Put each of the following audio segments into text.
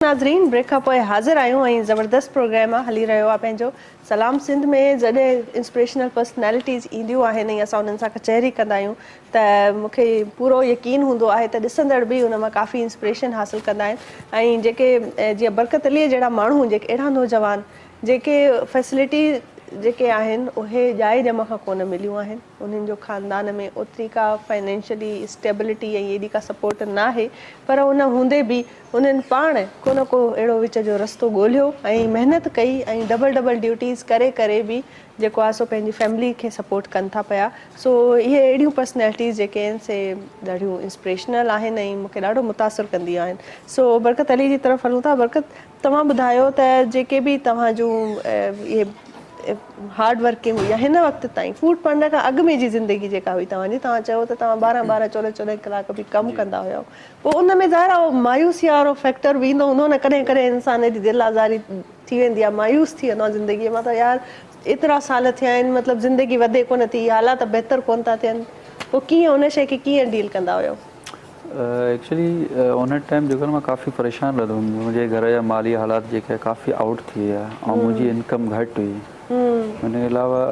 नाज़रीन ब्रेक खां पोइ हाज़िर आहियूं ऐं ज़बरदस्त प्रोग्राम आहे हली रहियो आहे पंहिंजो सलाम सिंध में। जॾहिं इंस्पिरेशनल पर्सनैलिटीज़ ईंदियूं आहिनि ऐं असां उन्हनि सां कचहरी कंदा आहियूं त मूंखे पूरो यकीन हूंदो आहे त ॾिसंदड़ बि उन मां काफ़ी इंस्पिरेशन हासिलु कंदा आहिनि। ऐं जेके जीअं बरकत अलीअ जहिड़ा माण्हू जेके अहिड़ा नौजवान जेके फैसिलिटी जेके आहिनि उहे जाइ ॼम खां कोन मिलियूं आहिनि, उन्हनि जो ख़ानदान में ओतिरी का फाइनेंशियली स्टेबिलिटी ऐं एॾी का सपोर्ट न आहे, पर उन हूंदे बि उन्हनि पाण को न को अहिड़ो विच जो रस्तो ॻोल्हियो ऐं महिनत कई ऐं डबल ड्यूटीज़ करे करे बि जेको आहे सो पंहिंजी फैमिली खे सपोर्ट कनि था पिया। सो इहे अहिड़ियूं पर्सनैलिटीज़ जेके आहिनि से ॾाढियूं इंस्पिरेशनल आहिनि ऐं मूंखे ॾाढो मुतासिर कंदियूं आहिनि। सो बरकत अली जी तरफ़ हलूं था। बरकत, तव्हां ॿुधायो त जेके बि तव्हां जूं इहे हार्ड वर्किंग हुई या हिन वक़्त ताईं फूड पांडा खां अॻु में जी ज़िंदगी जेका हुई तव्हांजी, तव्हां चयो त तव्हां 12 14 कलाक बि कमु कंदा हुया, पोइ उन में ज़ाहिर आहे मायूसी वारो फैक्टर बि ईंदो हूंदो न, कॾहिं कॾहिं इंसान जी दिलि आज़ारी थी वेंदी आहे, मायूस थी वेंदो आहे ज़िंदगीअ मां, त यार एतिरा साल थिया आहिनि, मतिलबु ज़िंदगी वधे कोन थी, हालात बहितर कोन था थियनि, पोइ कीअं उन शइ खे कीअं डील कंदा हुयो? एक्चुअली उन टाइम जेको मां काफ़ी परेशान रहंदो हुउमि, मुंहिंजे घर जा माली हालात जेके काफ़ी आउट थी विया ऐं मुंहिंजी इनकम घटि हुई। हुनजे अलावा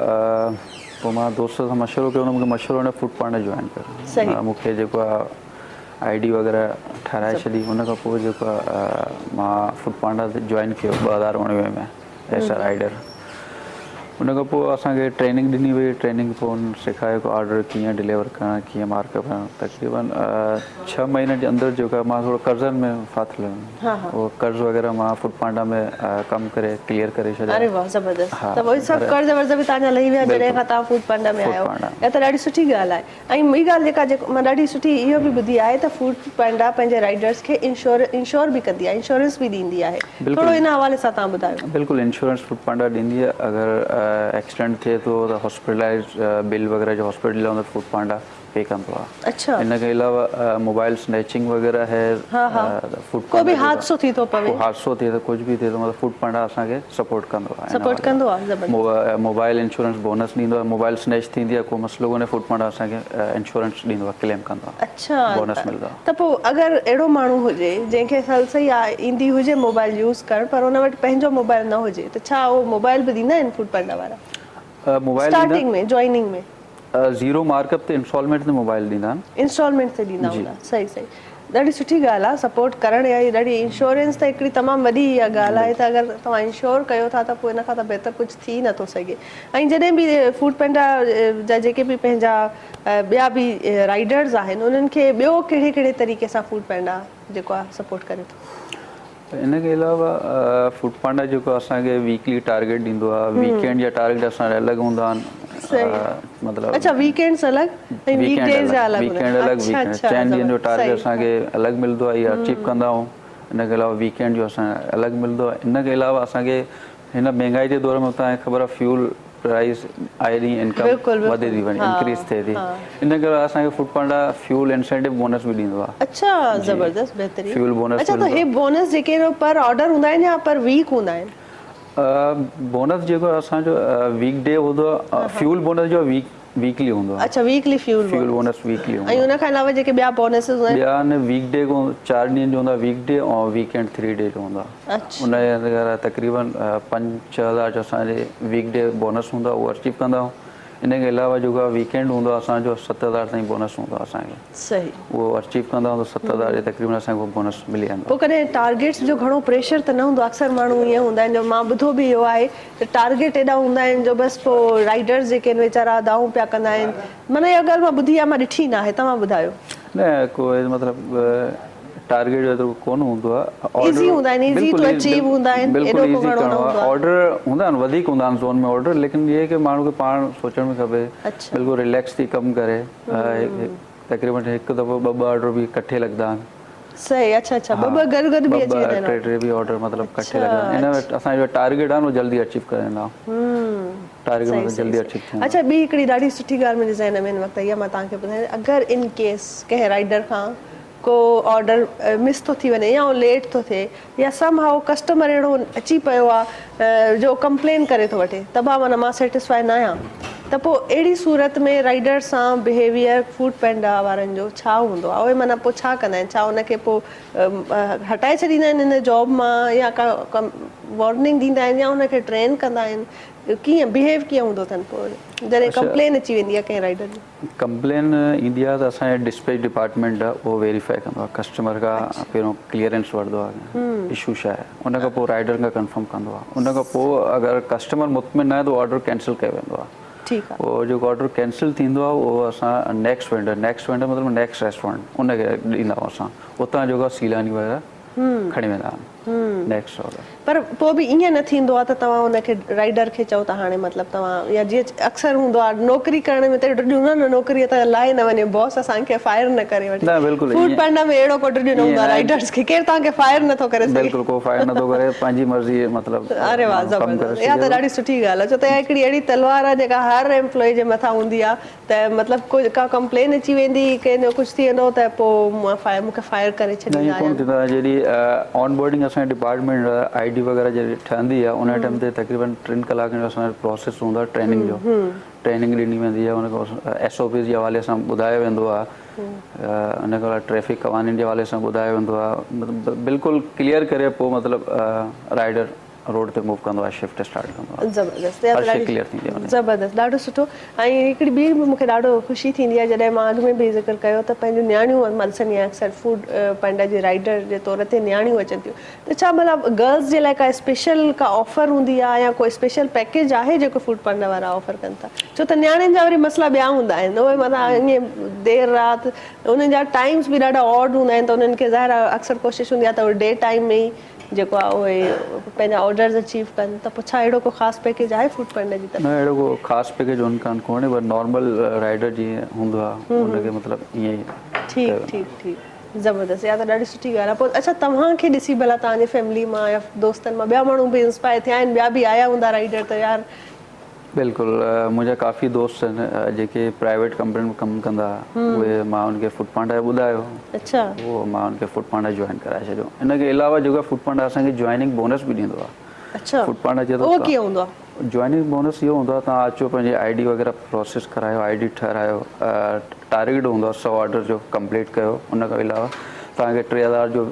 पोइ मां दोस्त सां मशवरो कयो, मूंखे मशवरो हुन फूड पांडा जॉइन कयो। मूंखे जेको आहे ID वग़ैरह ठाराए छॾी। हुन खां पोइ जेको आहे मां फूड पांडा जॉइन कयो 2019 में एज़ अ राइडर। हुन खां पोइ असांखे ट्रेनिंग ॾिनी वई, ट्रेनिंग पोइ सेखारियो कि ऑर्डर कीअं डिलीवर करणु, कीअं मार्कअप करणु। तक़रीबन 6 महीने जे अंदरि जेको आहे मां थोरो कर्ज़नि में फाथल हुयुमि, उहो कर्ज़ वग़ैरह मां फूड पांडा में कमु करे क्लियर करे छॾिया। अरे वाह, ज़बरदस्त। त उहे सभु कर्ज़ वर्ज़ बि तव्हांजा लही विया जॾहिं खां तव्हां फूड पांडा में आहियो, इहा त ॾाढी सुठी ॻाल्हि आहे। ऐं ॿी ॻाल्हि जेका मां ॾाढी सुठी इहो बि ॿुधी आहे त फूड पांडा पंहिंजे राइडर्स खे इंश्योर बि कंदी आहे, इंश्योरेंस बि ॾींदी आहे, थोरो इन हवाले सां तव्हां ॿुधायो। बिल्कुलु, इंश्योरेंस फूड पांडा ॾींदी आहे। अगरि एक्सीडेंट थिए थो त हॉस्पिटलाइज़ बिल वग़ैरह जो हॉस्पिटल जो फूड पांडा पे कंदो आहे। अच्छा। इन के अलावा मोबाइल स्नैचिंग वग़ैरह है, फूड को बि हादसो थी थो पवे, हादसो थिए त कुझु बि थिए थो, मतिलबु फूड पांडा असांखे सपोर्ट कंदो आहे, ज़बरदस्त। मोबाइल इंश्योरेंस बोनस ॾींदो आहे। मोबाइल स्नैच थींदी आहे, को मसइलो कोन्हे, फूड पांडा असांखे इंश्योरेंस ॾींदो आहे, क्लेम कंदो आहे। अच्छा, बोनस मिलंदो आहे। त पोइ अगरि अहिड़ो माण्हू हुजे जंहिंखे सही आहे ईंदी हुजे मोबाइल यूज़ करणु, पर हुन वटि पंहिंजो मोबाइल न हुजे, त छा उहो मोबाइल बि ॾींदा आहिनि फूड पांडा वारा? मोबाइल स्टार्टिंग में, जॉइनिंग में 0 मार्कअप ते इंस्टॉलमेंट ते मोबाइल ॾींदा आहिनि, इंस्टॉलमेंट ते ॾींदा हूंदा। सही सही, ॾाढी सुठी ॻाल्हि आहे, सपोर्ट करणु या ॾाढी। इंश्योरेंस त हिकिड़ी तमामु वॾी इहा ॻाल्हि आहे, त अगरि तव्हां इंश्योर कयो था त पोइ इन खां त बहितर कुझु थी नथो सघे। ऐं जॾहिं बि फूड पांडा जा जेके बि पंहिंजा ॿिया बि राइडर्स आहिनि, उन्हनि खे ॿियो कहिड़े कहिड़े तरीक़े सां फूड पांडा जेको आहे सपोर्ट करे थो? इन के अलावा फूड पांडा जेको असांखे वीकली टारगेट ॾींदो आहे, वीकेंड जा टारगेट असांजा अलॻि हूंदा आहिनि, मतिलबु अच्छा वीकेंड्स अलॻि ऐं वीकडेज़ जा अलॻि, वीकेंड अलॻि, 6 ॾींहंनि जो टारगेट असांखे अलॻि मिलंदो आहे, इहा अचीव कंदा आहियूं। इन के अलावा वीकेंड जो असांखे अलॻि मिलंदो आहे। इन के अलावा असांखे हिन महांगाई जे दौर में तव्हांखे ख़बर आहे फ्यूल प्राइस आए ॾींहुं इनकम वधे थी वञे, इंक्रीज़ थिए थी। इन करे असांखे फूड पांडा फ्यूल इंसेंटिव बोनस बि ॾींदो आहे। अच्छा, ज़बरदस्त, बहितरीन फ्यूल बोनस। अच्छा, त हे बोनस जेके पर ऑर्डर हूंदा आहिनि या पर वीक हूंदा आहिनि? बोनस जेको असांजो वीक डे हूंदो आहे, फ्यूल बोनस जो वीकली हूंदो आहे। अच्छा, वीकली फ्यूल बोनस वीकली हूंदो आहे। ऐं उन खां अलावा जेके ॿिया बोनस हूंदा आहिनि, ॿिया न वीक डे को 4 ॾींहंनि जो हूंदो आहे वीक डे, ऐं वीकेंड 3 डे जो हूंदो आहे। उन तक़रीबन 5-6 हज़ार जो असांजे वीक डे बोनस हूंदो आहे, उहो अचीव कंदा आहियूं। इन के अलावा जेको आहे वीकेंड हूंदो आहे असांजो 7,000 ताईं बोनस हूंदो आहे असांखे, सही, उहो अचीव कंदा आहियूं त 7,000 जे तक़रीबन असांखे बोनस मिली वेंदो। पोइ कॾहिं टारगेट्स जो घणो प्रेशर त न हूंदो? अक्सर माण्हू ईअं हूंदा आहिनि, जो मां ॿुधो बि इहो आहे त टारगेट एॾा हूंदा आहिनि जो बसि पोइ राइडर्स जेके आहिनि वीचारा दाऊं पिया कंदा आहिनि। माना इहा ॻाल्हि मां ॿुधी आहे, मां ॾिठी न आहे, तव्हां ॿुधायो। न, कोई मतिलबु टारगेट जो एतिरो कोन हूंदो आहे, इज़ी हूंदा आहिनि, इज़ी टू अचीव हूंदा आहिनि, बिल्कुलु ईज़ी करिणो आहे। ऑर्डर हूंदा आहिनि, वधीक हूंदा आहिनि ज़ोन में ऑर्डर, लेकिन इहे कि माण्हू खे पाण सोचण में खपे, बिल्कुलु रिलैक्स थी कमु करे। तक़रीबन हिकु दफ़ो 2 ऑर्डर बि इकट्ठे लॻंदा आहिनि। सही, अच्छा अच्छा, 2 गॾु गॾु बि अची वेंदा आहिनि, 2-3 बि ऑर्डर मतिलबु इकट्ठे लॻंदा आहिनि। इन में असांजो टारगेट आहे न जल्दी अचीव कंदा आहियूं, टारगेट में जल्दी अचीव थींदो। अच्छा, ॿी हिकिड़ी ॾाढी सुठी ॻाल्हि मुंहिंजे ज़हन में हिन वक़्तु इहा मां तव्हांखे ॿुधायां, अगरि इन केस कंहिं राइडर खां को ऑर्डर मिस थो थी वञे या उहो लेट थो थिए, या सम हाउ कस्टमर अहिड़ो अची पियो आहे जो कंप्लेन करे थो वठे, त माना मां सेटिस्फाई न आहियां, त पोइ अहिड़ी सूरत में राइडर सां बिहेवियर फूड पैंडा वारनि जो छा हूंदो आहे? उहे माना पोइ छा कंदा आहिनि? छा उनखे पोइ हटाए छॾींदा आहिनि हिन जॉब मां, या का वार्निंग ॾींदा आहिनि, या उनखे ट्रेन कंदा आहिनि? कीअं बिहेव कीअं हूंदो अथनि पोइ जॾहिं कंप्लेन अची वेंदी आहे कंहिं राइडर जी? कंप्लेन ईंदी आहे त असांजे डिस्पैच डिपार्टमेंट आहे उहो वेरीफाई कंदो आहे, कस्टमर खां पहिरियों क्लियरेंस वठंदो आहे इशू छा आहे, उन खां पोइ राइडर खां कंफर्म कंदो आहे, उन खां पोइ अगरि कस्टमर मुतमिन आहे त ऑर्डर कैंसिल कयो वेंदो आहे। ठीकु आहे। पोइ जेको ऑर्डर कैंसिल थींदो आहे उहो असां नेक्स्ट वेंडर मतिलबु नेक्स्ट रेस्टोरेंट उनखे ॾींदा आहियूं असां, उतां जेको सीलानी वग़ैरह खणी वेंदा आहिनि नेक्स्ट ऑर्डर। पर पोइ बि ईअं न थींदो आहे त तव्हां उनखे राइडर खे चओ त हाणे मतिलबु तव्हां, या जीअं अक्सर हूंदो आहे नौकिरी करण में त ॾियूं न नौकिरीअ त लाइ न वञे, बॉस असांखे फायर न करे वठे। न बिल्कुलु फूड पैंडा में अहिड़ो को ॾियो न हूंदो आहे राइडर्स खे, केरु तव्हांखे फायर नथो करे सघे। बिल्कुलु को फायर नथो करे, पंहिंजी मर्ज़ी मतिलबु। अरे वाह, ज़बरदस्त, इहा त ॾाढी सुठी ॻाल्हि आहे। छो त हिकिड़ी अहिड़ी तलवार आहे जेका हर एम्प्लॉय जे मथां हूंदी आहे, त मतिलबु कोई का कंप्लेन अची वेंदी, कंहिंजो कुझु थी वेंदो त पोइ मूंखे फायर करे छॾींदा आहिनि। जहिड़ी ऑन बोर्डिंग असांजे डिपार्टमेंट ID वग़ैरह जॾहिं ठहंदी आहे उन टाइम ते तक़रीबन 3 कलाकनि जो असांजो प्रोसेस हूंदो आहे ट्रेनिंग जो। ट्रेनिंग ॾिनी वेंदी आहे, उनखां SOP जे हवाले सां ॿुधायो वेंदो आहे, उन खां ट्रैफिक क़वानीन जे हवाले सां ॿुधायो वेंदो आहे, बिल्कुलु क्लियर करे पोइ मतिलबु राइडर रोड ते मूव कंदो आहे, शिफ्ट स्टार्ट कंदो आहे। ज़बरदस्त, ज़बरदस्त, ॾाढो सुठो। ऐं हिकिड़ी ॿी बि मूंखे ॾाढो ख़ुशी थींदी आहे जॾहिं मां अॻु में बि ज़िक्र कयो त पंहिंजूं नियाणियूं ॾिसंदी आहियां अक्सर फूड पैंडा जी राइडर जे तौर ते नियाणियूं अचनि थियूं, त छा मतिलबु गर्ल्स जे लाइ का स्पेशल का ऑफर हूंदी आहे या कोई स्पेशल पैकेज आहे जेको फूड पैंडा वारा ऑफर कनि था? छो त नियाणियुनि जा वरी मसला ॿिया हूंदा आहिनि, उहे मतिलबु ईअं देरि राति उन्हनि जा टाइम्स बि ॾाढा ऑड हूंदा आहिनि, त उन्हनि खे ज़ाहिर आहे अक्सर कोशिशि हूंदी आहे त उहे डे टाइम में ई जेको आहे उहे पंहिंजा ऑर्डर्स अचीव कनि। त पोइ छा अहिड़ो को ख़ासि पैकेज आहे फूड पैंडा जी तरफ़? न, अहिड़ो को ख़ासि पैकेज कोन्हे, पर नॉर्मल राइडर जीअं हूंदो आहे उनखे मतिलबु ईअं ई। ठीकु, ज़बरदस्त, इहा त ॾाढी सुठी ॻाल्हि आहे। पोइ अच्छा, तव्हांखे ॾिसी भला तव्हांजे फैमिली मां या दोस्तनि मां ॿिया माण्हू बि इंस्पायर थिया आहिनि, ॿिया बि आया हूंदा राइडर त यार? बिल्कुलु, मुंहिंजा काफ़ी दोस्त आहिनि जेके प्राइवेट कंपनी में कमु कंदा, उहे मां उनखे फूड पैंडा ॿुधायो। अच्छा। उहो मां उनखे फूड पैंडा जॉइन कराए छॾियो। इनखे अलावा जेको फूड पैंडा असांखे जॉइनिंग बोनस बि ॾींदो आहे। अच्छा, फूड पैंडा जो उहो कीअं हूंदो आहे? जॉइनिंग बोनस इहो हूंदो आहे, तव्हां अचो पंहिंजी ID वग़ैरह प्रोसेस करायो, ID ठारायो, टारगेट हूंदो आहे 100 ऑर्डर जो कंप्लीट कयो, उन खां अलावा तव्हांखे 3000 जो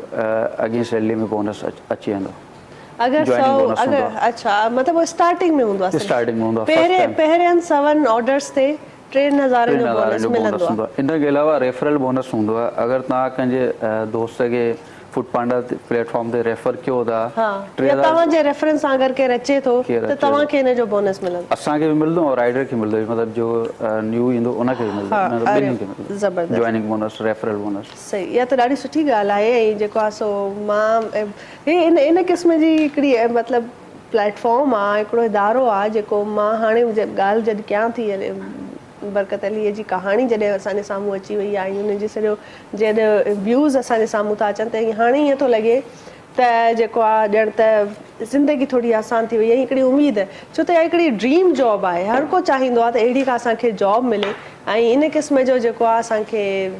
अॻिए सैलरी में बोनस अची वेंदो। अच्छा, मतिलबु स्टार्टिंग में हूंदो आहे? स्टार्टिंग में हूंदो आहे, पहिरियन 7 ऑर्डर्स ते 3000 जो बोनस मिलंदो आहे। इनखे अलावा रेफरल बोनस हूंदो आहे, अगरि तव्हां कंहिंजे दोस्त खे फूड पैंडा प्लेटफॉर्म ते रेफर कयो था, तव्हांजे रेफरेंस सां अगरि केरु अचे थो त तव्हांखे हिन जो बोनस मिलंदो? असांखे बि मिलंदो ऐं राइडर खे मिलंदो, मतिलबु जो न्यू ईंदो उनखे बि मिलंदो, ज़बरदस्त, जॉइनिंग बोनस, रेफरल बोनस। सही, इहा त ॾाढी सुठी ॻाल्हि आहे। ऐं जेको आहे सो मां इन क़िस्म जी हिकिड़ी मतिलबु प्लेटफॉर्म आहे, हिकिड़ो इदारो आहे जेको मां हाणे ॻाल्हि जॾहिं कयां थी, बरकत अलीअ जी कहाणी जॾहिं असांजे साम्हूं अची वई आहे, हुनजी सॼो जॾहिं व्यूज़ असांजे साम्हूं था अचनि, त हाणे ईअं थो लॻे त जेको आहे ॼण त ज़िंदगी थोरी आसान थी वई आहे। हिकिड़ी उमेद आहे, छो त इहा हिकिड़ी ड्रीम जॉब आहे, हर को चाहींदो आहे त अहिड़ी का असांखे जॉब मिले, ऐं इन क़िस्म जो जेको आहे असांखे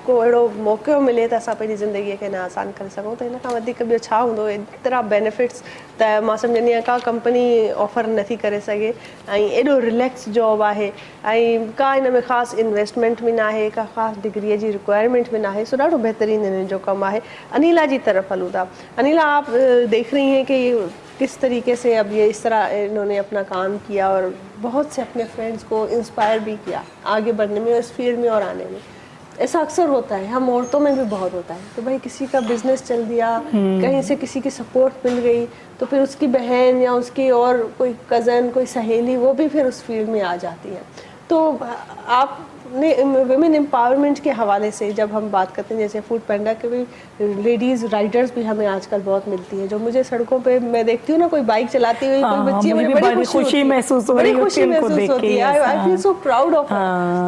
को अहिड़ो मौक़ो मिले त असां पंहिंजी ज़िंदगीअ खे न आसान करे सघूं। त हिन खां वधीक ॿियो छा हूंदो? एतिरा बेनिफिट्स त मां सम्झंदी आहियां का कंपनी ऑफर नथी करे सघे, ऐं एॾो रिलैक्स जॉब आहे, ऐं का हिन में ख़ासि इन्वेस्टमेंट बि न आहे, का ख़ासि डिग्रीअ जी रिक्वायरमेंट बि न आहे, सो ॾाढो बहितरीनु हिन जो कमु आहे। अनिला जी तरफ़ हलूं था। अनिला, आप देख रही हैं कि किस तरीके से अब ये इस तरह इन्होंने अपना काम किया और बहुत से अपने फ्रेंड्स को इंस्पायर भी किया आगे बढ़ने में, इस फील्ड में और आने में। ऐसा अक्सर होता है, हम औरतों में भी बहुत होता है कि भाई किसी का बिजनेस चल दिया, कहीं से किसी की सपोर्ट मिल गई, तो फिर उसकी बहन या उसकी और कोई कज़न, कोई सहेली, वो भी फिर उस फील्ड में आ जाती है। तो आपने वुमेन एम्पावरमेंट के हवाले से जब हम बात करते हैं, जैसे फूड पैंडा के भी लेडीज़ राइडर्स भी हमें आजकल बहुत मिलती है, जो मुझे सड़कों पे मैं देखती हूँ ना, कोई बाइक चलाती हुई कोई बच्ची, मुझे बड़ी खुशी महसूस होती है। I feel so proud of.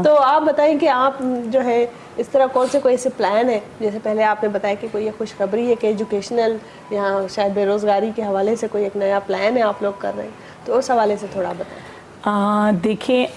तो आप बताएं कि आप जो है इस तरह कौन से कोई ऐसे प्लान है, जैसे पहले आपने बताया कि कोई ये खुशखबरी है कि एजुकेशनल या शायद बेरोज़गारी के हवाले से कोई एक नया प्लान है आप लोग कर रहे हैं, तो उस हवाले से थोड़ा बताएं। देखिए,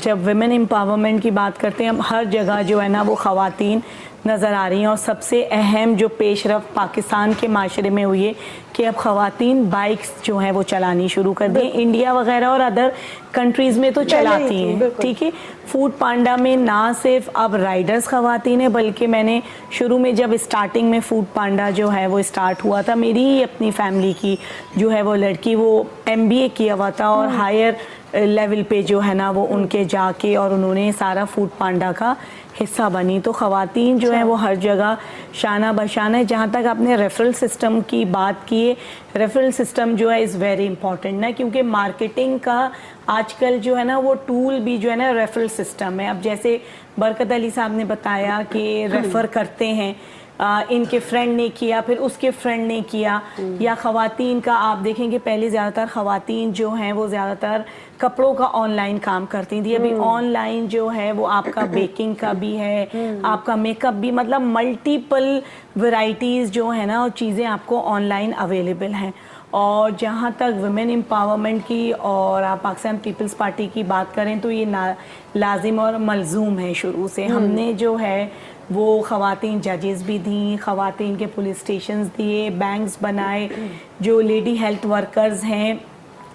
जब विमेन एम्पावरमेंट की बात करते हैं हम, हर जगह जो है ना वो ख़वातीन नज़र आ रही हैं। और सबसे अहम जो पेशरफ पाकिस्तान के माशरे में हुई है कि अब ख़वातीन बाइक्स जो हैं वो चलानी शुरू कर दी। इंडिया वगैरह और अदर कंट्रीज़ में तो चलाती हैं, ठीक है। फूड पांडा में ना सिर्फ अब राइडर्स ख़वातीन हैं, बल्कि मैंने शुरू में जब स्टार्टिंग में फूड पांडा जो है वो स्टार्ट हुआ था, मेरी ही अपनी फैमिली की जो है वो लड़की वो MBA किया हुआ था और हायर लेवल पे जो है ना वो उनके जाके और उन्होंने सारा फूड पांडा का हिस्सा बनी। तो ख़वातीन जो है वो हर जगह शाना बशाना है। जहाँ तक आपने रेफरल सिस्टम की बात की है, रेफरल सिस्टम जो है इज़ वेरी इंपॉर्टेंट ना, क्योंकि मार्केटिंग का आजकल जो है ना वो टूल भी जो है ना रेफरल सिस्टम है। अब जैसे बरकत अली साहब ने बताया कि रेफ़र करते हैं, इनके फ्रेंड ने किया, फिर उसके फ्रेंड ने किया, या ख़वातीन का आप देखेंगे पहले ज़्यादातर ख़वातीन जो हैं वो ज़्यादातर कपड़ों का ऑनलाइन काम करती थी। अभी ऑनलाइन जो है वो आपका बेकिंग का भी है, आपका मेकअप भी, मतलब मल्टीपल वैरायटीज़ जो है ना और चीज़ें आपको ऑनलाइन अवेलेबल हैं। और जहाँ तक वुमेन एम्पावरमेंट की और आप पाकिस्तान पीपल्स पार्टी की बात करें तो ये लाजिम और मलजूम है। शुरू से हमने जो है वो ख़वातीन जजेस भी दी, ख़वातीन के पुलिस स्टेशंस दिए, बैंक्स बनाए, जो लेडी हेल्थ वर्कर्स हैं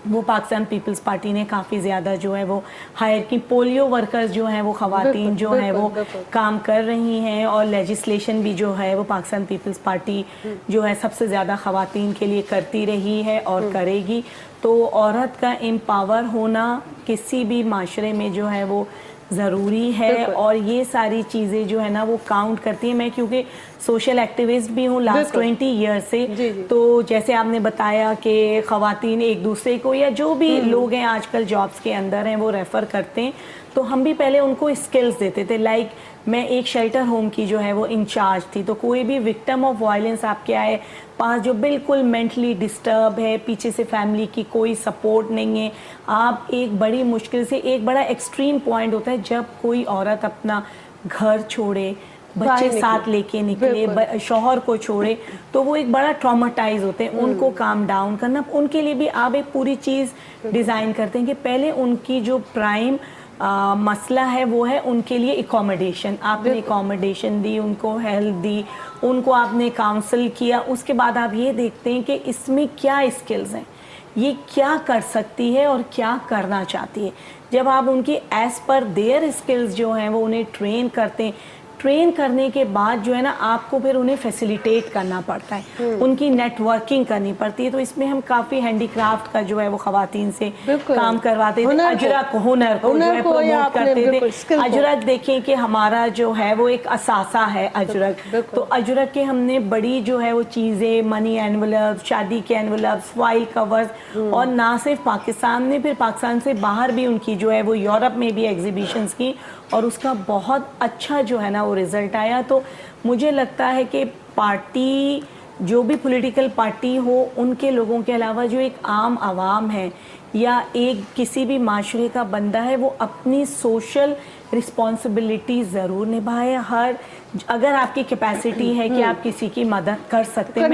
वो पाकिस्तान पीपल्स पार्टी ने काफ़ी ज़्यादा जो है वो हायर की। पोलियो वर्कर्स जो हैं वो ख़वातीन जो हैं वो काम कर रही हैं, और लेजिस्लेशन भी जो है वो पाकिस्तान पीपल्स पार्टी जो है सबसे ज़्यादा ख़वातीन के लिए करती रही है और करेगी। तो औरत का एम्पावर होना किसी भी माशरे में जो है वो ज़रूरी है, और ये सारी चीज़ें जो है ना वो काउंट करती हैं। मैं क्योंकि सोशल एक्टिविस्ट भी हूँ लास्ट 20 ईयर से, तो जैसे आपने बताया कि ख़वातीन एक दूसरे को या जो भी लोग हैं आजकल जॉब्स के अंदर हैं वो रेफ़र करते हैं, तो हम भी पहले उनको स्किल्स देते थे। लाइक मैं एक शेल्टर होम की जो है वो इंचार्ज थी, तो कोई भी विक्टिम ऑफ वायलेंस आपके आए पास जो बिल्कुल मेंटली डिस्टर्ब है, पीछे से फैमिली की कोई सपोर्ट नहीं है, आप एक बड़ी मुश्किल से, एक बड़ा एक्सट्रीम पॉइंट होता है जब कोई औरत अपना घर छोड़े, बच्चे साथ लेके निकले, शौहर को छोड़े, तो वो एक बड़ा ट्रॉमाटाइज होते हैं। उनको काम डाउन करना, उनके लिए भी आप एक पूरी चीज़ डिज़ाइन करते हैं कि पहले उनकी जो प्राइम मसला है वो है उनके लिए एकोमोडेशन। आपने एकोमोडेशन दी, उनको हेल्प दी, उनको आपने काउंसल किया, उसके बाद आप ये देखते हैं कि इसमें क्या स्किल्स हैं, ये क्या कर सकती है और क्या करना चाहती है। जब आप उनकी एज पर देयर स्किल्स जो हैं वो उन्हें ट्रेन करते हैं, ट्रेन करने के बाद जो है ना आपको फिर उन्हें फैसिलिटेट करना पड़ता है, उनकी नेटवर्किंग करनी पड़ती है। तो इसमें हम काफ़ी हैंडीक्राफ्ट का जो है वो ख़वातीन से काम करवाते थे, अजरक हुनर को जो है प्रमोट करते थे। अजरक देखें कि हमारा जो है वो एक असासा है अजरक, तो अजरक के हमने बड़ी जो है वो चीज़ें, मनी एनवलप, शादी के एनवलप, फाइल कवर्स, और ना सिर्फ पाकिस्तान में, फिर पाकिस्तान से बाहर भी उनकी जो है वो यूरोप में भी एग्जीबिशंस की, और उसका बहुत अच्छा जो है ना वो रिज़ल्ट आया। तो मुझे लगता है कि पार्टी, जो भी पॉलिटिकल पार्टी हो, उनके लोगों के अलावा जो एक आम आवाम है या एक किसी भी माशरे का बंदा है, वो अपनी सोशल रिस्पॉन्सिबिलिटी ज़रूर निभाए। हर, अगर आपकी कैपेसिटी है कि आप किसी की मदद कर सकते हैं,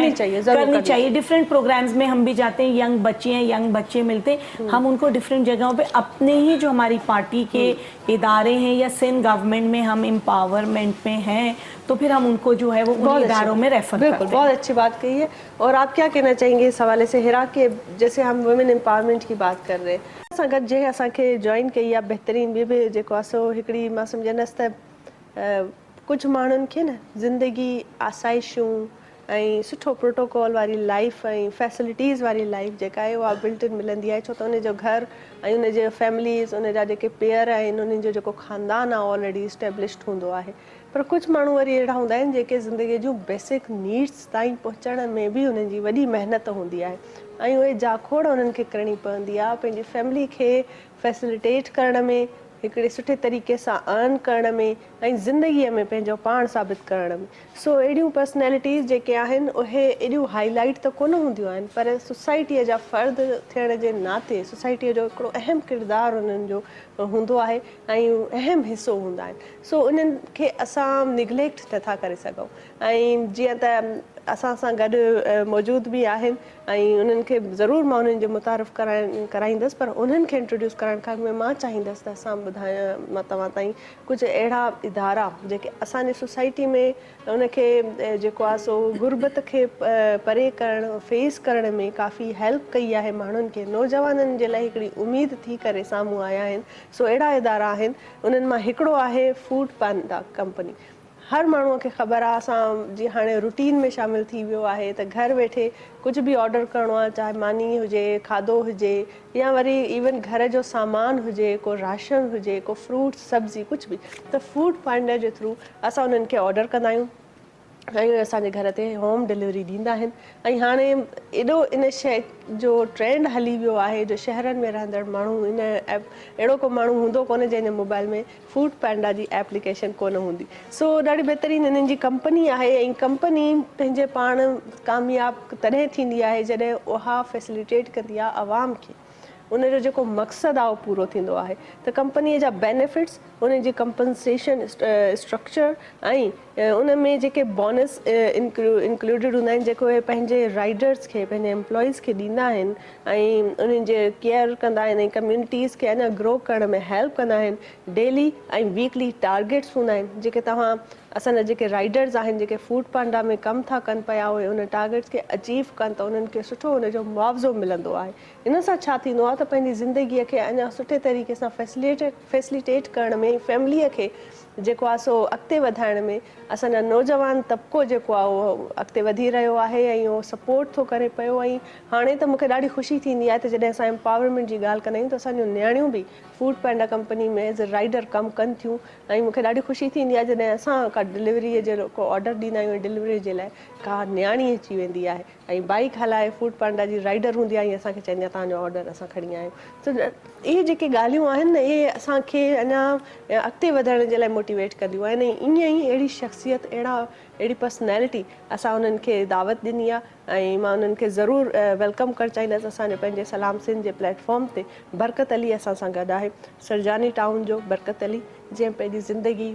करनी चाहिए। डिफरेंट प्रोग्राम्स में हम भी जाते हैं, यंग बच्चे हैं, यंग बच्चे मिलते हैं, हम उनको डिफरेंट जगहों पे अपने ही जो हमारी पार्टी के इदारे हैं या सिंध गवर्नमेंट में हम एम्पावरमेंट में हैं, तो फिर हम उनको जो है वो उन इदारों में रेफर करते हैं। बहुत अच्छी बात कही है। और आप क्या कहना चाहेंगे इस हवाले से हिरा के, जैसे हम वुमेन एम्पावरमेंट की बात कर रहे हैं, असां गॾु जे असांखे जॉइन कई आहे बहितरीन, ॿिए बि जेको आहे सो हिकिड़ी मां सम्झंदसि त कुझु माण्हुनि खे न ज़िंदगी आसाइशूं ऐं सुठो प्रोटोकॉल वारी लाइफ ऐं फैसिलिटीज़ वारी लाइफ जेका आहे उहा बिल्ट इन मिलंदी आहे, छो त उनजो घर ऐं उनजे फैमिलीज़, उनजा जेके पेयर आहिनि, उन्हनि जो जेको ख़ानदान आहे ऑलरेडी इस्टेब्लिश्ड हूंदो आहे। पर कुझु माण्हू वरी अहिड़ा हूंदा आहिनि जेके ज़िंदगीअ जूं बेसिक नीड्स ताईं पहुचण में बि उन्हनि जी वॾी महिनत हूंदी आहे, ऐं उहे जाखोड़ उन्हनि खे करणी पवंदी आहे पंहिंजी फैमिली खे फैसिलिटेट करण में, हिकिड़े सुठे तरीक़े सां अर्न करण में, ऐं ज़िंदगीअ में पंहिंजो पाण साबित करण में। सो अहिड़ियूं पर्सनैलिटीज़ जेके आहिनि उहे एॾियूं हाईलाइट त कोन हूंदियूं आहिनि, पर सोसाइटीअ जा फ़र्द थियण जे नाते सोसाइटीअ जो हिकिड़ो अहम किरदारु उन्हनि जो हूंदो आहे ऐं अहम हिसो हूंदा आहिनि। सो उन्हनि खे असां निगलेक्ट नथा करे सघूं। ऐं जीअं त असां सां गॾु मौजूदु बि आहिनि ऐं उन्हनि खे ज़रूरु मां उन्हनि जो मुतारिफ़ कराईंदसि, पर उन्हनि खे इंट्रोड्यूस करण खां अॻु में मां चाहींदसि त असां ॿुधायां मां तव्हां ताईं कुझु अहिड़ा इदारा जेके असांजे सोसाइटी में उनखे जेको आहे सो गुरबत खे परे करणु फेस करण में काफ़ी हेल्प कई आहे माण्हुनि खे, नौजवाननि जे लाइ हिकिड़ी उमेद थी करे साम्हूं आया आहिनि। सो अहिड़ा इदारा आहिनि, उन्हनि मां हिकिड़ो आहे फूड पांडा कंपनी। हर माण्हूअ खे ख़बर आहे, असां जीअं हाणे रूटीन में शामिलु थी वियो आहे त घर वेठे कुझु बि ऑडर करिणो आहे, चाहे मानी हुजे, खाधो हुजे, या वरी इवन घर जो सामान हुजे, को राशन हुजे, को फ्रूट सब्जी कुझु बि, त फूड पांडा जे थ्रू असां उन्हनि खे ऑडर कंदा आहियूं ऐं असांजे घर ते होम डिलीवरी ॾींदा आहिनि। ऐं हाणे एॾो इन शइ जो ट्रेंड हली वियो आहे जो शहरनि में रहंदड़ माण्हू इन ऐप अहिड़ो को माण्हू हूंदो कोन्हे जंहिंजे मोबाइल में फूड पांडा जी एप्लीकेशन कोन हूंदी। सो ॾाढी बहितरीनु इन्हनि जी कंपनी आहे ऐं कंपनी पंहिंजे पाण कामयाबु तॾहिं थींदी आहे जॾहिं उहा फैसिलिटेट कंदी आहे आवाम खे, उनजो जेको मक़सदु आहे उहो पूरो थींदो आहे। त कंपनीअ जा बेनिफिट्स, उन जी कंपनसेशन स्ट्रक्चर ऐं उन में जेके बोनस इंक्लूडिड हूंदा आहिनि जेको उहे पंहिंजे राइडर्स खे, पंहिंजे एम्प्लॉइज़ खे ॾींदा आहिनि ऐं उन्हनि जे केयर कंदा आहिनि ऐं कम्यूनिटीज़ खे अञा ग्रो करण में हेल्प कंदा आहिनि। डेली ऐं वीकली टारगेट्स हूंदा आहिनि जेके तव्हां असांजा जेके राइडर्स आहिनि जेके फूड पांडा में कमु था कनि पिया, उहे उन टारगेट्स खे अचीव कनि त उन्हनि खे सुठो उनजो मुआवज़ो मिलंदो आहे। इन सां छा थींदो आहे त पंहिंजी ज़िंदगीअ खे अञा सुठे तरीक़े सां फैसिलिटेट करण में, फैमिलीअ खे जेको आहे सो अॻिते वधाइण में असांजा नौजवान तबिको जेको आहे उहो अॻिते वधी रहियो आहे ऐं उहो सपोर्ट थो करे पियो। ऐं हाणे त मूंखे ॾाढी ख़ुशी थींदी आहे त जॾहिं असां एम्पावरमेंट जी ॻाल्हि कंदा आहियूं त असांजूं नियाणियूं बि फूड पांडा कंपनी में एज़ अ राइडर कमु कनि थियूं ऐं मूंखे ॾाढी ख़ुशी थींदी आहे जॾहिं असां का डिलीवरीअ जो को ऑडर ॾींदा आहियूं, डिलीवरी जे लाइ का नियाणी अची वेंदी आहे ऐं बाइक हलाए फूड पांडा जी राइडर हूंदी आहे ऐं असांखे चवंदी आहे तव्हांजो ऑडर असां खणी आया आहियूं। त इहे जेके ॻाल्हियूं आहिनि न, इहे असांखे अञा अॻिते वधण जे लाइ मोटिवेट कंदियूं आहिनि। ईअं ई अहिड़ी शख़्सियत, अहिड़ी पर्सनैलिटी असां उन्हनि खे दावत ॾिनी आहे ऐं मां उन्हनि खे ज़रूरु वेलकम करणु चाहींदसि असांजे पंहिंजे सलाम सिंध जे प्लेटफॉर्म ते। बरकत अली असां सां गॾु आहे, सरजानी टाउन जो बरकत अली, जंहिं पंहिंजी ज़िंदगी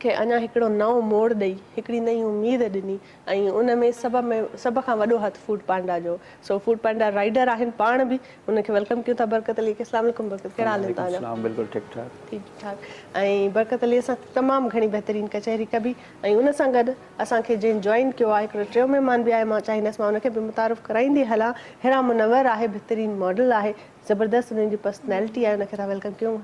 खे अञा हिकिड़ो नओं मोड़ ॾेई हिकिड़ी नई उमेद ॾिनी ऐं उन में सभ खां वॾो हथु फूड पांडा जो। सो फूड पांडा राइडर आहिनि पाण बि, उनखे वेलकम कयूं था बरकत अली खे। अस्सलाम वालेकुम बरकत, कहिड़ा हाल आहिनि तव्हांजा? बिल्कुलु ठीकु ठाक। ठीकु ठाक। ऐं बरकत अली सां तमामु घणी बहितरीनु कचहरी कबी ऐं उन सां गॾु असांखे जंहिं जॉइन कयो आहे हिकिड़ो टियों महिमान बि आहे, मां चाहींदसि मां उनखे बि मुतारिफ़ कराईंदी हलां। हिरा मुनवर आहे, बहितरीनु मॉडल आहे, ज़बरदस्त उन्हनि जी पर्सनैलिटी आहे, उनखे था वेलकम कयूं।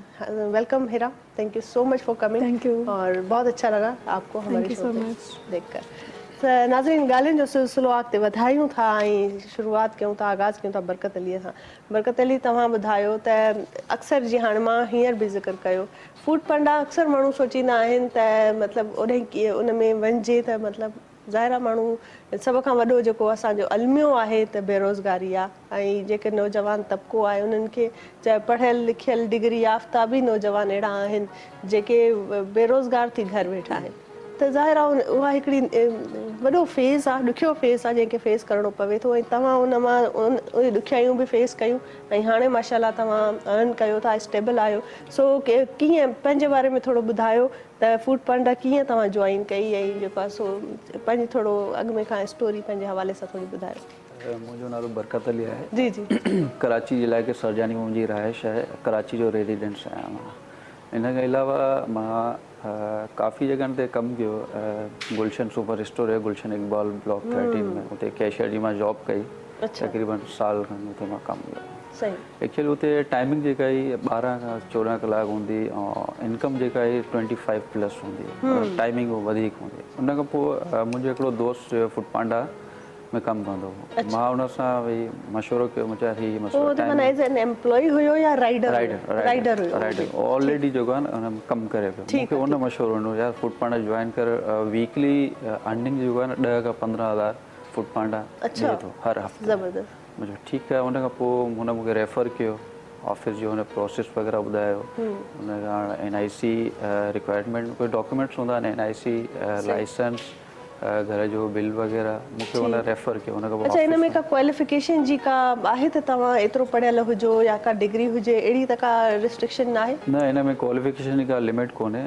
Welcome Hira, thank you so much for coming. Thank U और बहुत अच्छा लगा आपको हमारे शो so पे much. देखकर। नाज़रीन, ॻाल्हियुनि जो सिलसिलो अॻिते वधायूं था ऐं शुरूआति कयूं था, आगाज़ कयूं था बरकत अलीअ सां। बरकत अली, तव्हां ॿुधायो त अक्सर जीअं हाणे मां हींअर बि ज़िक्र कयो, फूड पांडा अक्सर माण्हू सोचींदा आहिनि त मतिलबु ओॾे उन में वञिजे त मतिलबु ज़ाहिर आहे माण्हू सभ खां वॾो जेको असांजो अलमियो आहे त बेरोज़गारी आहे ऐं जेके नौजवान तबिको आहे उन्हनि खे चाहे पढ़ियल लिखियल डिग्री याफ़्ता बि नौजवान अहिड़ा आहिनि जेके बेरोज़गार थी घर वेठा आहिनि। त ज़ाहिर आहे उहा हिकिड़ी वॾो फेज़ आहे, ॾुखियो फेज़ आहे जंहिंखे फेस करिणो पवे थो ऐं तव्हां उन मां उहे ॾुखियाइयूं बि फेस कयूं ऐं हाणे माशाल्लाह तव्हां अर्न कयो था, स्टेबल आहियो। सो कीअं पंहिंजे बारे में थोरो ॿुधायो त फूड पांडा कीअं तव्हां जॉइन कई ऐं जेको आहे सो पंहिंजी थोरो अॻु में खां स्टोरी पंहिंजे हवाले सां थोरी ॿुधायो। मुंहिंजो नालो बरकत अली आहे। जी जी। कराची इलाइक़े सरजानी में मुंहिंजी रहाइश आहे, कराची जो रेजिडेंस आहियां मां। इन खां अलावा मां काफ़ी जॻहनि ते कमु कयो। गुलशन सुपर स्टोर आहे, गुलशन इकबाल ब्लॉक 13 में, उते कैशियर जी मां जॉब कई। तक़रीबन साल खनि उते मां कमु कयो। सही। एक्चुअली उते टाइमिंग जेका आहे 12 खां 14 कलाक हूंदी ऐं इनकम जेका आहे 25+ हूंदी, टाइमिंग वधीक हूंदी। उन खां पोइ मुंहिंजो हिकिड़ो दोस्त फूड पांडा में कमु कंदो हो, मां हुन सां भई मशवरो कयो, मुंहिंजा ही राइडर ऑलरेडी जेको आहे न हुन में कमु करे पियो। मूंखे उन मशवरो ॾिनो यार फूड पांडा जॉइन कर, वीकली अर्निंग जेको आहे न 10 खां 15,000 फूड पांडा ॾिए थो हर हफ़्ते। ज़बरदस्त। मुंहिंजो ठीकु आहे। उन खां पोइ हुन मूंखे रेफर कयो, ऑफिस जो हुन प्रोसेस वग़ैरह ॿुधायो। हुन खां NIC रिक्वायरमेंट कोई डॉक्यूमेंट्स हूंदा आहिनि, NIC लाइसेंस, घर जो बिल वग़ैरह, मूंखे हुन रेफर कयो। हुन खां पोइ अच्छा, हिन में का क्वालिफिकेशन जी का आहे त तव्हां एतिरो पढ़ियल हुजो या का डिग्री हुजे, अहिड़ी त का रिस्ट्रिक्शन न आहे? न, हिन में क्वालिफिकेशन जी का लिमिट कोन्हे,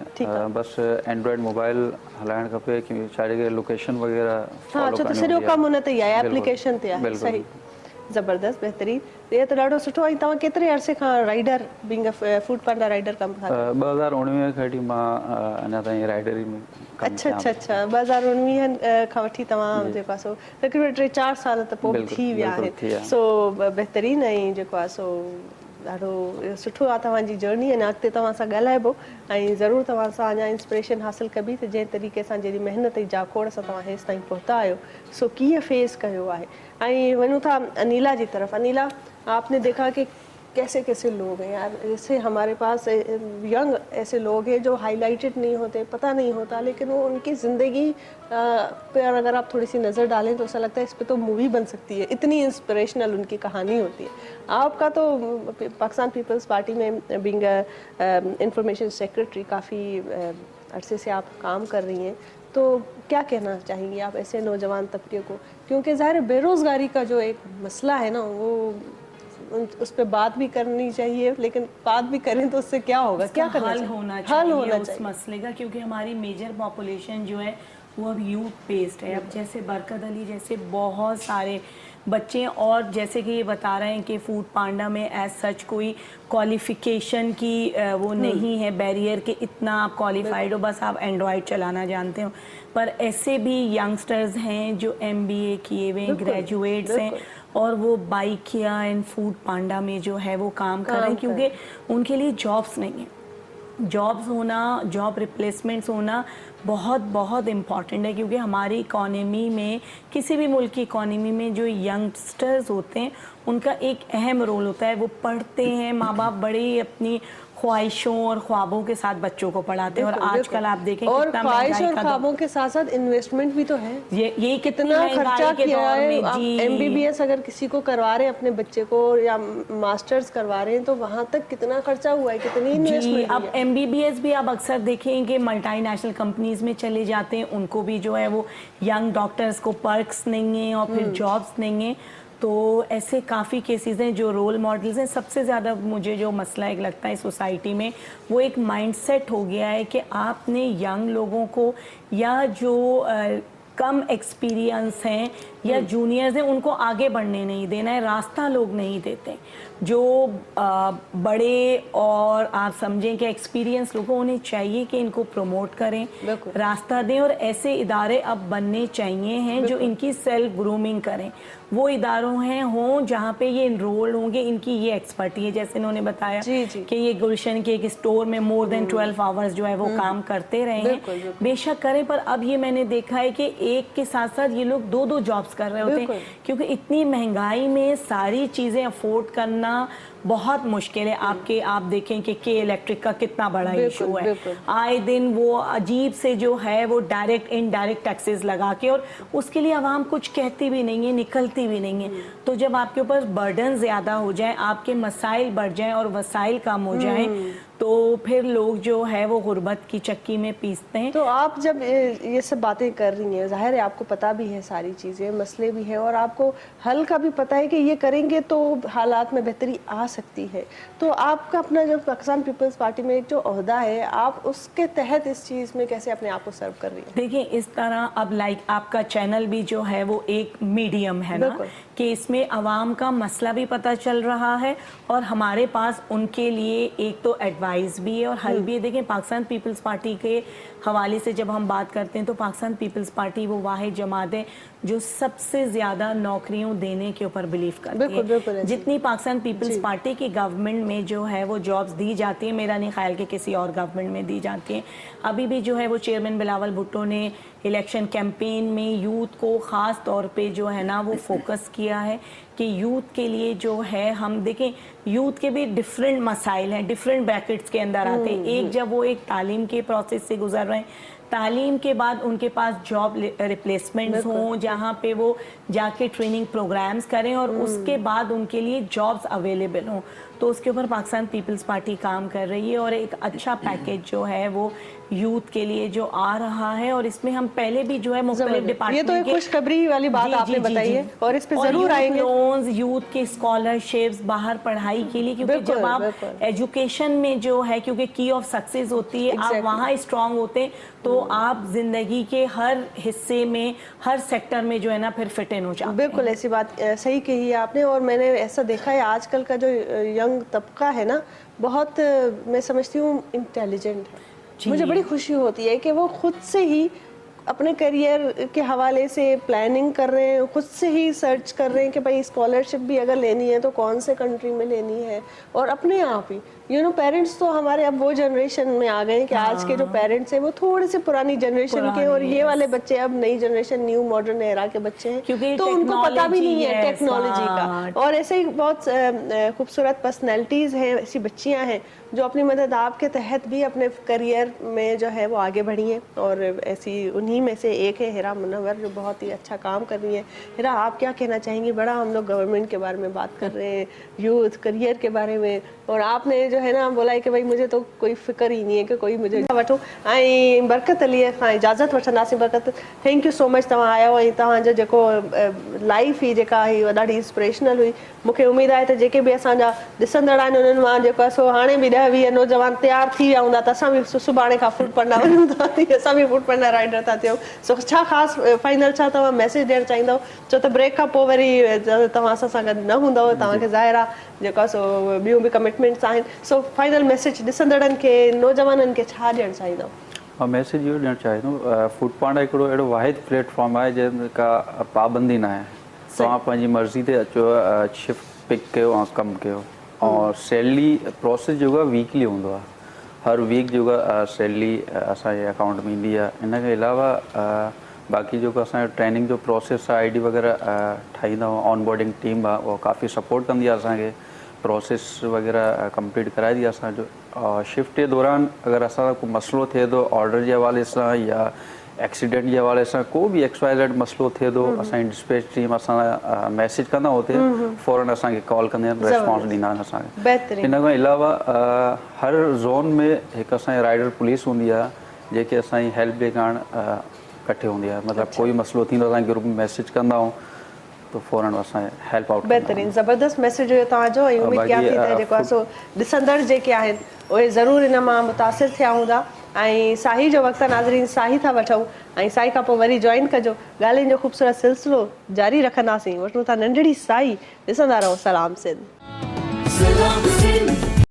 बसि एंड्रॉइड मोबाइल हलाइणु खपे कि छा जे लोकेशन वग़ैरह फॉलो करणी। सॼो कमु हुन ते ई आहे, एप्लीकेशन ते आहे। सही, ज़बरदस्त बहितरीन इहो त ॾाढो सुठो ऐं तव्हां केतिरे अरसे खां rider being a Foodpanda rider कमु था कयो? 2019 खां वठी मां अञा ताईं राइडरी में कमु अच्छा कयां अच्छा अच्छा 2019 खां वठी तव्हां जेको आहे सो तक़रीबन 3-4 साल त पोइ बिल्कुलु, थी विया बिल्कुलु थी विया। आहिनि सो बहितरीन ऐं जेको आहे सो ॾाढो सुठो आहे तव्हांजी जर्नी अञा अॻिते तव्हां सां ॻाल्हाइबो ऐं ज़रूरु तव्हां सां अञा इंस्पिरेशन हासिलु कबी त जंहिं तरीक़े सां जहिड़ी महिनत जी जाखोड़ सां तव्हां हेसि ताईं पहुता आहियो सो कीअं फेस कयो आहे। ऐं वञूं था अनिला जी तरफ़। अनिला, आपने देखा कि कैसे कैसे लोग हैं यार, जैसे हमारे पास यंग ऐसे लोग हैं जो हाईलाइटेड नहीं होते, पता नहीं होता, लेकिन वो उनकी ज़िंदगी पर अगर आप थोड़ी सी नज़र डालें तो ऐसा लगता है इस पे तो मूवी बन सकती है, इतनी इंस्पिरेशनल उनकी कहानी होती है। आपका तो पाकिस्तान पीपल्स पार्टी में बीइंग इंफॉर्मेशन सेक्रेटरी काफ़ी अरसे से आप काम कर रही हैं, तो क्या कहना चाहेंगी आप ऐसे नौजवान तबके को, क्योंकि ज़ाहिर है बेरोज़गारी का जो एक मसला है ना वो उस पर बात भी करनी चाहिए, लेकिन बात भी करें तो उससे क्या होगा, क्या करना हल चाहिए? होना हल होना चाहिए उस चाहिए। मसले का, क्योंकि हमारी मेजर पॉपुलेशन जो है वो अब यूथ बेस्ड है। अब जैसे बरकत अली जैसे बहुत सारे बच्चे, और जैसे कि ये बता रहे हैं कि फूड पांडा में एज सच कोई क्वालिफिकेशन की वो नहीं है बैरियर कि इतना आप क्वालिफाइड हो, बस आप एंड्रॉयड चलाना जानते हो। पर ऐसे भी यंगस्टर्स हैं जो MBA किए हुए ग्रेजुएट्स हैं और वो बाइकिया एंड फूड पांडा में जो है वो काम कर रहे हैं, क्योंकि उनके लिए जॉब्स नहीं है। जॉब्स होना, जॉब रिप्लेसमेंट्स होना बहुत बहुत इम्पॉर्टेंट है, क्योंकि हमारी इकॉनमी में, किसी भी मुल्क की इकॉनमी में जो यंगस्टर्स होते हैं उनका एक अहम रोल होता है। वो पढ़ते हैं, माँ बाप बड़े अपनी ख्वाहिशों और ख्वाबों के साथ बच्चों को पढ़ाते हैं, और आजकल आप देखें और कितना ख्वाहिश महंगाई और का ख्वाबों के साथ साथ इन्वेस्टमेंट भी तो है। ये कितना खर्चा के किया दौर है। में आप जी MBBS अगर किसी को करवा रहे हैं अपने बच्चे को, या मास्टर्स करवा रहे हैं, तो वहां तक कितना खर्चा हुआ है, कितनी जी। इन्वेस्टमेंट अब MBBS भी आप अक्सर देखेंगे मल्टीनेशनल कंपनीज में चले जाते हैं, उनको भी जो है वो यंग डॉक्टर्स को पर्क्स नहीं है और फिर जॉब्स नहीं है। तो ऐसे काफ़ी केसेस हैं जो रोल मॉडल्स हैं। सबसे ज़्यादा मुझे जो मसला एक लगता है सोसाइटी में, वो एक माइंडसेट हो गया है कि आपने यंग लोगों को, या जो कम एक्सपीरियंस हैं या जूनियर्स हैं, उनको आगे बढ़ने नहीं देना है, रास्ता लोग नहीं देते। जो बड़े और आप समझें कि एक्सपीरियंस लोगों, उन्हें चाहिए कि इनको प्रमोट करें, रास्ता दें, और ऐसे इदारे अब बनने चाहिए हैं जो इनकी सेल्फ ग्रूमिंग करें। वो इदारों हैं हों जहाँ पे ये इनरोल होंगे, इनकी ये एक्सपर्टी है। जैसे इन्होंने बताया कि ये गुलशन के एक स्टोर में मोर देन 12 आवर्स जो है वो काम करते रहे हैं। बेशक करें, पर अब ये मैंने देखा है कि एक के साथ साथ ये लोग 2-2 जॉब्स कर रहे होते हैं, क्योंकि इतनी महंगाई में सारी चीज़ें अफोर्ड करना बहुत मुश्किल है। आप देखें कि के इलेक्ट्रिक का कितना बड़ा इशू है। आए दिन वो अजीब से जो है वो डायरेक्ट इनडायरेक्ट टैक्सेस लगा के, और उसके लिए आवाम कुछ कहती भी नहीं है, निकलती भी नहीं है। तो जब आपके ऊपर बर्डन ज़्यादा हो जाए, आपके मसाइल बढ़ जाएं और वसाइल कम हो जाएं, तो फिर लोग जो है वो गुर्बत की चक्की में पीसते हैं। तो आप जब ये सब बातें कर रही हैं, जाहिर है आपको पता भी है सारी चीज़ें, मसले भी हैं, और आपको हल का भी पता है कि ये करेंगे तो हालात में बेहतरी आ सकती है। तो आपका अपना जो पाकिस्तान पीपल्स पार्टी में एक जो ओहदा है, आप उसके तहत इस चीज़ में कैसे अपने आप को सर्व कर रही हैं? देखिए, इस तरह अब आपका चैनल भी जो है वो एक मीडियम है ना, कि इसमें आवाम का मसला भी पता चल रहा है, और हमारे पास उनके लिए एक तो एडवाइस भी है और हल भी है। देखें, पाकिस्तान पीपल्स पार्टी के हवाले से जब हम बात करते हैं तो पाकिस्तान पीपल्स पार्टी वो वाहिद जमात है जो सबसे ज़्यादा नौकरियों देने के ऊपर बिलीव करती है। जितनी पाकिस्तान पीपल्स पार्टी की गवर्नमेंट में जो है वो जॉब्स दी जाती है, मेरा नहीं ख्याल कि किसी और गवर्नमेंट में दी जाती है। अभी भी जो है वो चेयरमैन बिलावल भुट्टो ने इलेक्शन कैंपेन में यूथ को ख़ास तौर पे जो है ना वो फोकस किया है कि यूथ के लिए जो है, हम देखें यूथ के भी डिफरेंट मसाइल हैं, डिफरेंट ब्रैकेट्स के अंदर आते हैं। एक जब वो एक तालीम के प्रोसेस से गुजर रहे हैं, तालीम के बाद उनके पास जॉब रिप्लेसमेंट्स हों जहाँ पे वो जाके ट्रेनिंग प्रोग्राम्स करें और उसके बाद उनके लिए जॉब्स अवेलेबल हों, तो उसके ऊपर पाकिस्तान पीपल्स पार्टी काम कर रही है। और एक अच्छा पैकेज जो है वो यूथ के लिए जो आ रहा है, और इसमें हम पहले भी जो है मुख्तलिफ डिपार्टमेंट, ये तो एक खुशखबरी वाली बात आपने बताई है, और इस पे जरूर आएंगे। लोन्स, यूथ के स्कॉलरशिप्स बाहर पढ़ाई के लिए, क्योंकि जब आप एजुकेशन में जो है, क्योंकि की ऑफ सक्सेस होती है, आप वहाँ स्ट्रांग होते हैं तो आप जिंदगी के हर हिस्से में, हर सेक्टर में जो है ना फिर फिट इन हो जाते हैं। बिल्कुल ऐसी बात सही कही है आपने। और मैंने ऐसा देखा है आजकल का जो यंग तबका है ना, बहुत मैं समझती हूँ इंटेलिजेंट है। मुझे बड़ी खुशी होती है कि वो खुद से ही अपने करियर के हवाले से प्लानिंग कर रहे हैं, खुद से ही सर्च कर रहे हैं कि भाई स्कॉलरशिप भी अगर लेनी है तो कौन से कंट्री में लेनी है। और अपने आप ही पेरेंट्स तो हमारे अब वो जनरेशन में आ गए हैं कि आज के जो पेरेंट्स हैं वो थोड़े से पुरानी जनरेशन के, और ये वाले बच्चे अब नई जनरेशन, न्यू मॉडर्न एरा के बच्चे हैं, क्योंकि तो उनको पता भी नहीं है technology टेक्नोलॉजी का। और ऐसे ही बहुत खूबसूरत पर्सनैलिटीज़ हैं, ऐसी बच्चियां हैं जो अपनी मदद आपके तहत भी अपने करियर में जो है वो आगे बढ़ी हैं। और ऐसी उन्हीं में से एक है हिरा मुनव्वर, जो बहुत ही अच्छा काम कर रही है। हिरा, आप क्या कहना चाहेंगी? बड़ा हम लोग गवर्नमेंट के बारे में बात कर रहे हैं, यूथ करियर के बारे में, और आपने जो है ना बोला है कि भाई मुझे तो कोई फिक्र ही नहीं है कि कोई मुझे वठो। ऐं बरकत अलीअ खां इजाज़त वठंदासीं। बरकत, थैंक यू सो मच, तव्हां आया हो ऐं तव्हांजो जेको लाइफ ही जेका हुई ॾाढी इंस्पिरेशनल हुई। मूंखे उमेदु आहे त जेके बि असांजा ॾिसंदड़ आहिनि उन्हनि मां जेको आहे सो हाणे बि 10-20 नौजवान तयारु थी विया हूंदा त असां बि सुभाणे खां फुट पंडा वञूं था, असां बि फुट पंडा राइडर था थियूं। सो छा ख़ासि फाइनल छा तव्हां मैसेज ॾियणु चाहींदव? छो त ब्रेक खां पोइ वरी तव्हां असां सां गॾु न हूंदव, तव्हांखे ज़ाहिर आहे जेको आहे सो ॿियूं बि कमिटमेंट्स आहिनि। सो फाइनल मैसेज ॾिसंदड़नि खे, नौजवाननि खे छा ॾियणु चाहींदव? मां मैसेज इहो ॾियणु चाहींदुमि, फूड पांडा हिकिड़ो अहिड़ो वाहिद प्लेटफॉर्म आहे जंहिं का पाबंदी न आहे। तव्हां पंहिंजी मर्ज़ी ते अचो, शिफ्ट पिक कयो ऐं कमु कयो। और सैलरी प्रोसेस जो आहे वीकली हूंदो आहे, हर वीक जो आहे सैलरी असांजे अकाउंट में ईंदी आहे। इन खां अलावा बाक़ी जेको असांजो ट्रेनिंग जो प्रोसेस आहे, ID वग़ैरह ठाहींदा आहियूं, ऑन बोर्डिंग टीम आहे उहा काफ़ी सपोर्ट कंदी आहे असांखे, प्रोसेस वग़ैरह कंप्लीट कराईंदी आहे असांजो। शिफ्ट जे दौरान अगरि असां को मसइलो थिए थो ऑर्डर जे हवाले सां या एक्सीडेंट जे हवाले सां, को बि XYZ मसइलो थिए थो, असांजी डिस्पैच टीम असां मैसेज कंदा हुते, फ़ौरन असांखे कॉल कंदा आहिनि, रिस्पॉन्स ॾींदा आहिनि असांखे। इन खां अलावा हर ज़ोन में हिकु असांजी राइडर पुलिस हूंदी आहे जेके असांजी हेल्प जे कारण इकट्ठे हूंदी आहे। मतिलबु कोई मसइलो थींदो असां ग्रुप में मैसेज कंदा आहियूं तो फ़ौरन असां हेल्प आउट। बहितरीनु, ज़बरदस्त मैसेज हुयो तव्हांजो। ऐं उमेदु कयां थी त जेको आहे सो ॾिसंदड़ जेके आहिनि उहे ज़रूरु इन मां मुतासिर थिया हूंदा। ऐं साही जो वक़्तु नाज़रीन, साही था वठूं ऐं साही खां पोइ वरी जॉइन कजो। ॻाल्हियुनि जो ख़ूबसूरत सिलसिलो जारी रखंदासीं। वठूं था नंढड़ी साही, ॾिसंदा रहो सलाम सिंध।